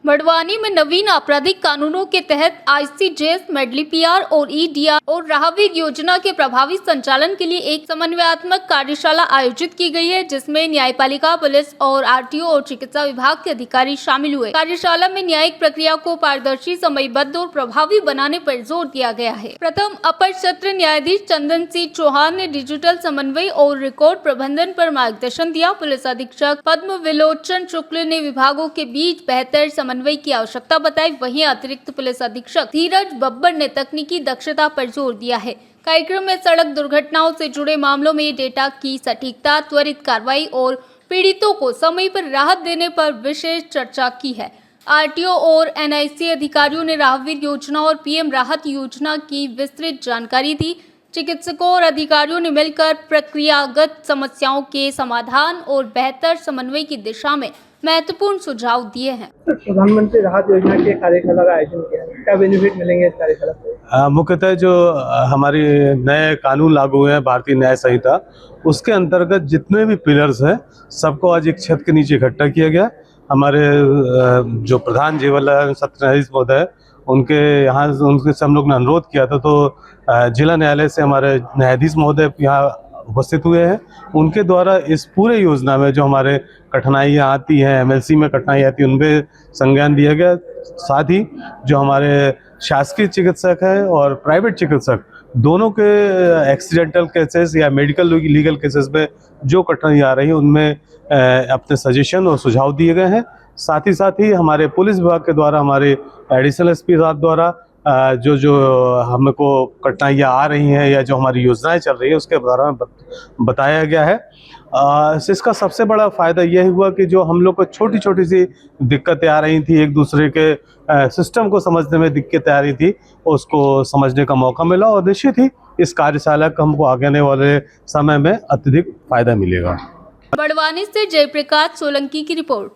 बड़वानी में नवीन आपराधिक कानूनों के तहत ICJS, मेडलीपीआर और EDR और राहवीर योजना के प्रभावी संचालन के लिए एक समन्वयात्मक कार्यशाला आयोजित की गई है, जिसमें न्यायपालिका, पुलिस और RTO और चिकित्सा विभाग के अधिकारी शामिल हुए। कार्यशाला में न्यायिक प्रक्रिया को पारदर्शी, समयबद्ध और प्रभावी बनाने पर जोर दिया गया है। प्रथम अपर सत्र न्यायाधीश चंदन सिंह चौहान ने डिजिटल समन्वय और रिकॉर्ड प्रबंधन पर मार्गदर्शन दिया। पुलिस अधीक्षक पद्म विलोचन शुक्ल ने विभागों के बीच बेहतर समन्वय की आवश्यकता बताई। वहीं अतिरिक्त पुलिस अधीक्षक धीरज बब्बर ने तकनीकी दक्षता पर जोर दिया है। कार्यक्रम में सड़क दुर्घटनाओं से जुड़े मामलों में डेटा की सटीकता, त्वरित कार्रवाई और पीड़ितों को समय पर राहत देने पर विशेष चर्चा की है। RTO और NIC अधिकारियों ने राहवीर योजना और PM राहत योजना की विस्तृत जानकारी दी। चिकित्सकों और अधिकारियों ने मिलकर प्रक्रियागत समस्याओं के समाधान और बेहतर समन्वय की दिशा में महत्वपूर्ण सुझाव दिए हैं। प्रधानमंत्री राहत योजना के कार्यशाला का आयोजन किया है, क्या बेनिफिट मिलेंगे इस कार्यशाला से? मुख्यतः जो हमारी नए कानून लागू हुए हैं, भारतीय न्याय संहिता, उसके अंतर्गत जितने भी पिलर्स हैं सबको आज एक छत के नीचे इकट्ठा किया गया। हमारे जो प्रधान जीवन सत्र न्यायाधीश महोदय, उनके यहाँ उनके से हम लोग ने अनुरोध किया था, तो जिला न्यायालय से हमारे न्यायाधीश महोदय यहाँ उपस्थित हुए हैं। उनके द्वारा इस पूरे योजना में जो हमारे कठिनाइयाँ आती हैं, MLC में कठिनाई आती है, उनपे संज्ञान दिया गया। साथ ही जो हमारे शासकीय चिकित्सक हैं और प्राइवेट चिकित्सक, दोनों के एक्सीडेंटल केसेस या मेडिकल लीगल केसेस में जो कठिनाई आ रही है, उनमें अपने सजेशन और सुझाव दिए गए हैं। साथ ही हमारे पुलिस विभाग के द्वारा, हमारे एडिशनल SP साहब द्वारा जो हमको कठिनाइयाँ आ रही हैं या जो हमारी योजनाएं चल रही है, उसके बारे में बताया गया है। इसका सबसे बड़ा फ़ायदा यह हुआ कि जो हम लोग को छोटी छोटी सी दिक्कतें आ रही थी, एक दूसरे के सिस्टम को समझने में दिक्कतें आ रही थी, उसको समझने का मौका मिला और निश्चित ही इस कार्यशाला का हमको आने वाले समय में अत्यधिक फ़ायदा मिलेगा। बड़वानी से जयप्रकाश सोलंकी की रिपोर्ट।